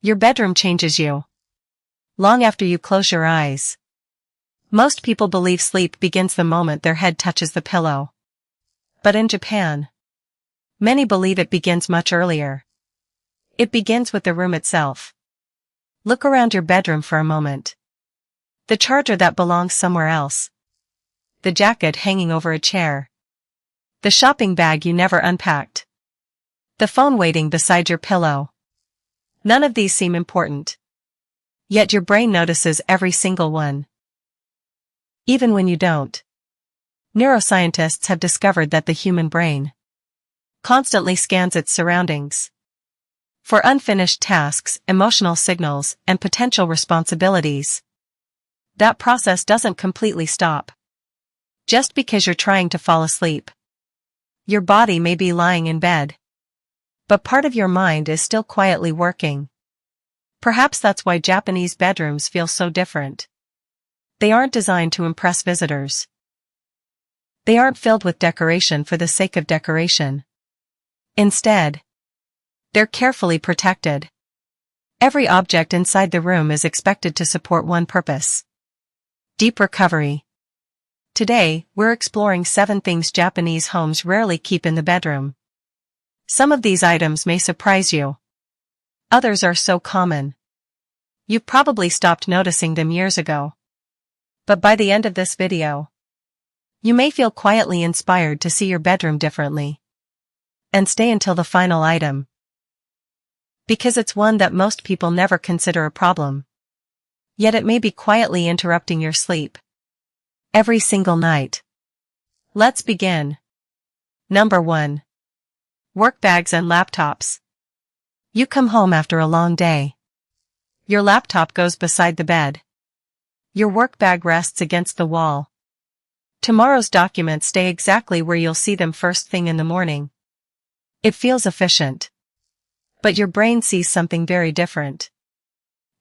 Your bedroom changes you. Long after you close your eyes. Most people believe sleep begins the moment their head touches the pillow. But in Japan, many believe it begins much earlier. It begins with the room itself. Look around your bedroom for a moment. The charger that belongs somewhere else. The jacket hanging over a chair. The shopping bag you never unpacked. The phone waiting beside your pillow. None of these seem important. Yet your brain notices every single one. Even when you don't. Neuroscientists have discovered that the human brain constantly scans its surroundings for unfinished tasks, emotional signals, and potential responsibilities. That process doesn't completely stop. Just because you're trying to fall asleep. Your body may be lying in bed, but part of your mind is still quietly working. Perhaps that's why Japanese bedrooms feel so different. They aren't designed to impress visitors. They aren't filled with decoration for the sake of decoration. Instead, they're carefully protected. Every object inside the room is expected to support one purpose. Deep recovery. Today, we're exploring 7 things Japanese homes rarely keep in the bedroom. Some of these items may surprise you. Others are so common. You've probably stopped noticing them years ago. But by the end of this video, you may feel quietly inspired to see your bedroom differently. And stay until the final item. Because it's one that most people never consider a problem. Yet it may be quietly interrupting your sleep. Every single night. Let's begin. Number 1. Work bags and laptops. You come home after a long day. Your laptop goes beside the bed. Your work bag rests against the wall. Tomorrow's documents stay exactly where you'll see them first thing in the morning. It feels efficient. But your brain sees something very different.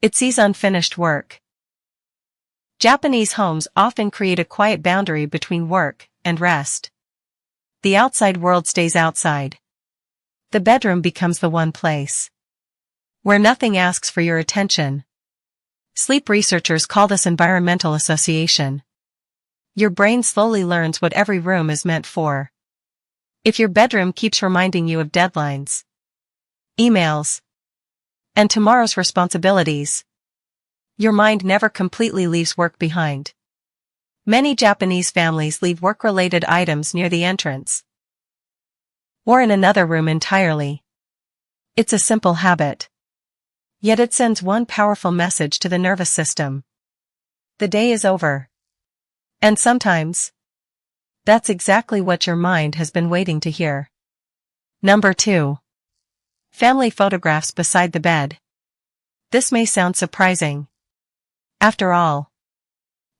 It sees unfinished work. Japanese homes often create a quiet boundary between work and rest. The outside world stays outside. The bedroom becomes the one place where nothing asks for your attention. Sleep researchers call this environmental association. Your brain slowly learns what every room is meant for. If your bedroom keeps reminding you of deadlines, emails, and tomorrow's responsibilities, your mind never completely leaves work behind. Many Japanese families leave work-related items near the entrance, or in another room entirely. It's a simple habit. Yet it sends one powerful message to the nervous system. The day is over. And sometimes, that's exactly what your mind has been waiting to hear. Number 2. Family photographs beside the bed. This may sound surprising. After all,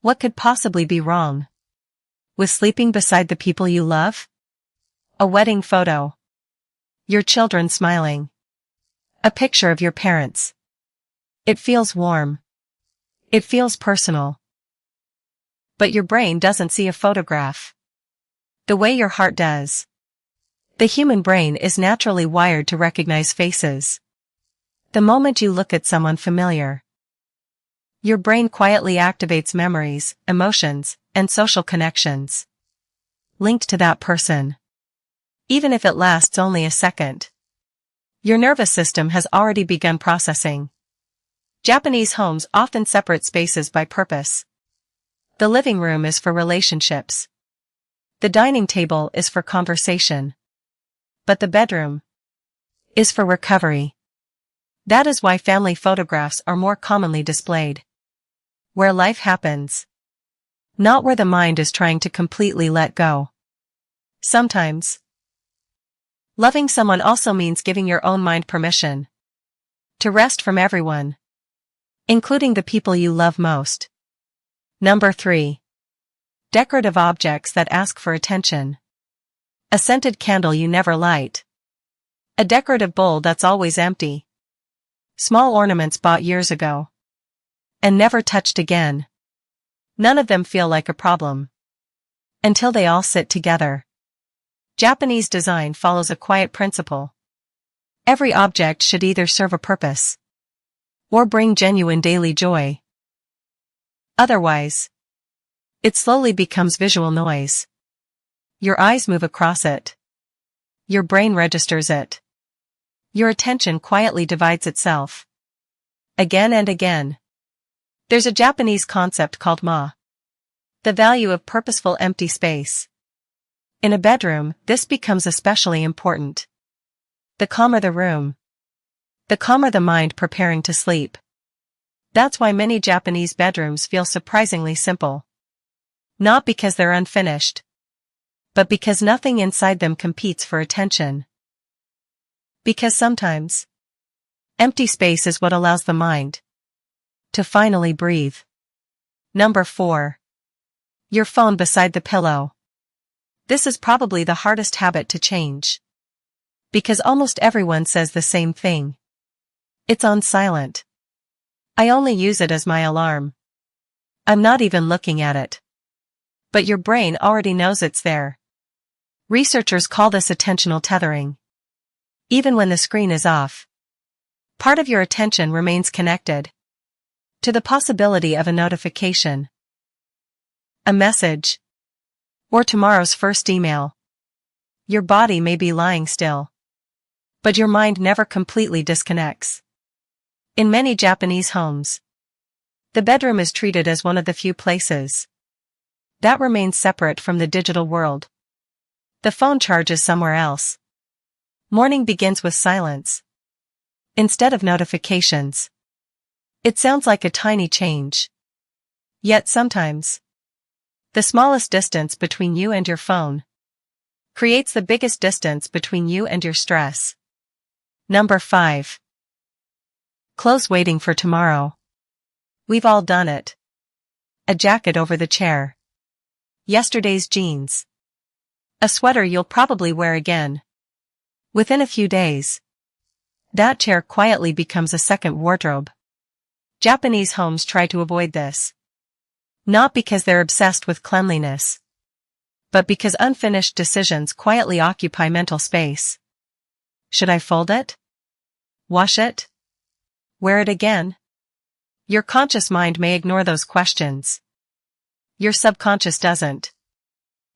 what could possibly be wrong with sleeping beside the people you love? A wedding photo. Your children smiling. A picture of your parents. It feels warm. It feels personal. But your brain doesn't see a photograph the way your heart does. The human brain is naturally wired to recognize faces. The moment you look at someone familiar, your brain quietly activates memories, emotions, and social connections linked to that person. Even if it lasts only a second, your nervous system has already begun processing. Japanese homes often separate spaces by purpose. The living room is for relationships. The dining table is for conversation. But the bedroom is for recovery. That is why family photographs are more commonly displayed where life happens, not where the mind is trying to completely let go. Sometimes, loving someone also means giving your own mind permission to rest from everyone, including the people you love most. Number 3. Decorative objects that ask for attention. A scented candle you never light. A decorative bowl that's always empty. Small ornaments bought years ago and never touched again. None of them feel like a problem until they all sit together. Japanese design follows a quiet principle. Every object should either serve a purpose or bring genuine daily joy. Otherwise, it slowly becomes visual noise. Your eyes move across it. Your brain registers it. Your attention quietly divides itself. Again and again. There's a Japanese concept called ma. The value of purposeful empty space. In a bedroom, this becomes especially important. The calmer the room, the calmer the mind preparing to sleep. That's why many Japanese bedrooms feel surprisingly simple. Not because they're unfinished, but because nothing inside them competes for attention. Because sometimes, empty space is what allows the mind to finally breathe. Number 4. Your phone beside the pillow. This is probably the hardest habit to change. Because almost everyone says the same thing. It's on silent. I only use it as my alarm. I'm not even looking at it. But your brain already knows it's there. Researchers call this attentional tethering. Even when the screen is off, part of your attention remains connected to the possibility of a notification, a message, or tomorrow's first email. Your body may be lying still, but your mind never completely disconnects. In many Japanese homes, the bedroom is treated as one of the few places that remains separate from the digital world. The phone charge is somewhere else. Morning begins with silence instead of notifications. It sounds like a tiny change. Yet sometimes, the smallest distance between you and your phone creates the biggest distance between you and your stress. Number 5. Clothes waiting for tomorrow. We've all done it. A jacket over the chair. Yesterday's jeans. A sweater you'll probably wear again. Within a few days, that chair quietly becomes a second wardrobe. Japanese homes try to avoid this. Not because they're obsessed with cleanliness, but because unfinished decisions quietly occupy mental space. Should I fold it? Wash it? Wear it again? Your conscious mind may ignore those questions. Your subconscious doesn't.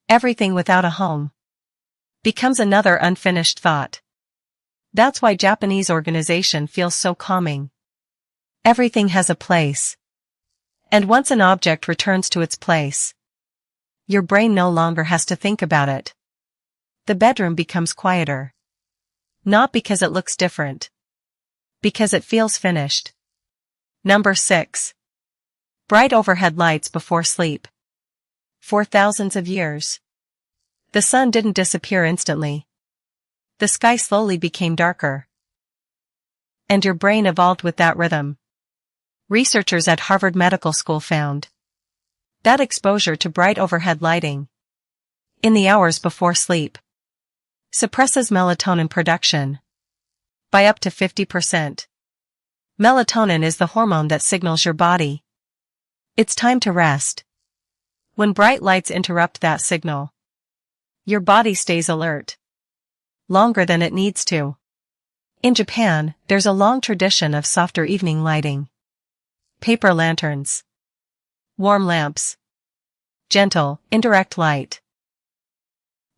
Everything without a home becomes another unfinished thought. That's why Japanese organization feels so calming. Everything has a place. And once an object returns to its place, your brain no longer has to think about it. The bedroom becomes quieter. Not because it looks different, because it feels finished. Number 6. Bright overhead lights before sleep. For thousands of years, the sun didn't disappear instantly. The sky slowly became darker. And your brain evolved with that rhythm. Researchers at Harvard Medical School found that exposure to bright overhead lighting in the hours before sleep suppresses melatonin production by up to 50%. Melatonin is the hormone that signals your body it's time to rest. When bright lights interrupt that signal, your body stays alert longer than it needs to. In Japan, there's a long tradition of softer evening lighting. Paper lanterns, warm lamps, gentle, indirect light.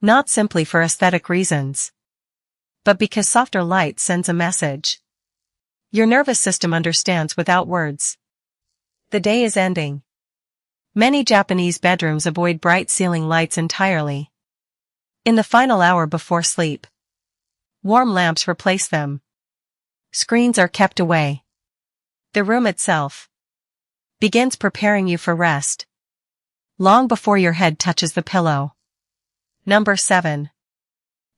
Not simply for aesthetic reasons, but because softer light sends a message your nervous system understands without words. The day is ending. Many Japanese bedrooms avoid bright ceiling lights entirely. In the final hour before sleep, warm lamps replace them. Screens are kept away. The room itself begins preparing you for rest long before your head touches the pillow. Number 7.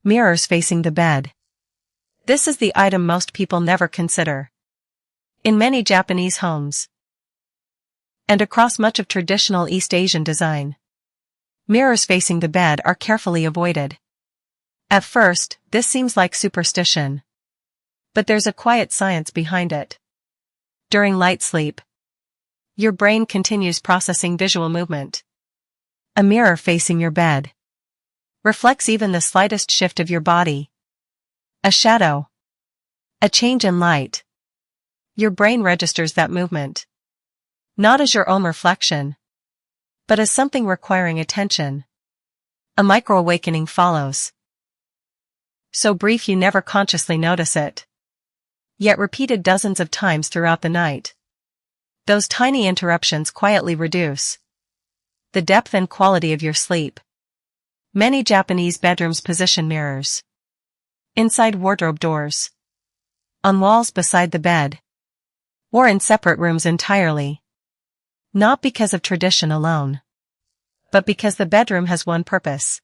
Mirrors facing the bed. This is the item most people never consider. In many Japanese homes, and across much of traditional East Asian design, mirrors facing the bed are carefully avoided. At first, this seems like superstition. But there's a quiet science behind it. During light sleep, your brain continues processing visual movement. A mirror facing your bed reflects even the slightest shift of your body. A shadow, a change in light, Your brain registers that movement, not as your own reflection, but as something requiring attention. A micro-awakening follows. So brief you never consciously notice it, yet repeated dozens of times throughout the night. Those tiny interruptions quietly reduce the depth and quality of your sleep. Many Japanese bedrooms position mirrors inside wardrobe doors, on walls beside the bed, or in separate rooms entirely. Not because of tradition alone, but because the bedroom has one purpose.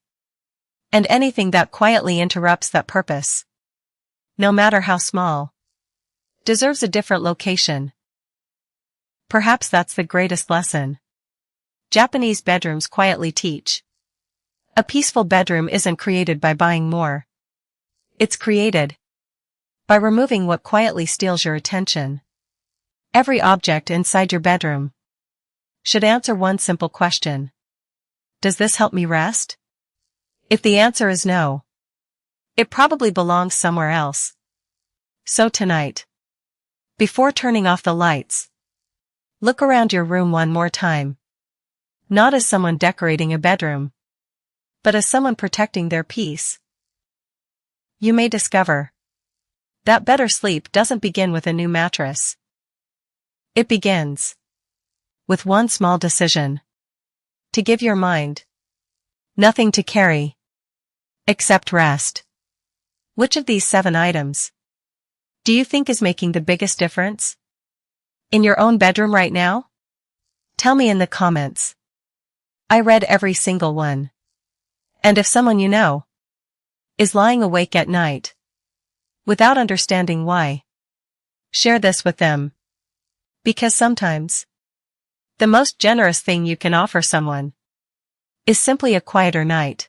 And anything that quietly interrupts that purpose, no matter how small, deserves a different location. Perhaps that's the greatest lesson Japanese bedrooms quietly teach. A peaceful bedroom isn't created by buying more. It's created by removing what quietly steals your attention. Every object inside your bedroom should answer one simple question. Does this help me rest? If the answer is no, it probably belongs somewhere else. So tonight, before turning off the lights, look around your room one more time. Not as someone decorating a bedroom, but as someone protecting their peace. You may discover that better sleep doesn't begin with a new mattress. It begins with one small decision: to give your mind nothing to carry except rest. Which of these 7 items do you think is making the biggest difference in your own bedroom right now? Tell me in the comments. I read every single one. And if someone you know is lying awake at night without understanding why, share this with them. Because sometimes the most generous thing you can offer someone is simply a quieter night.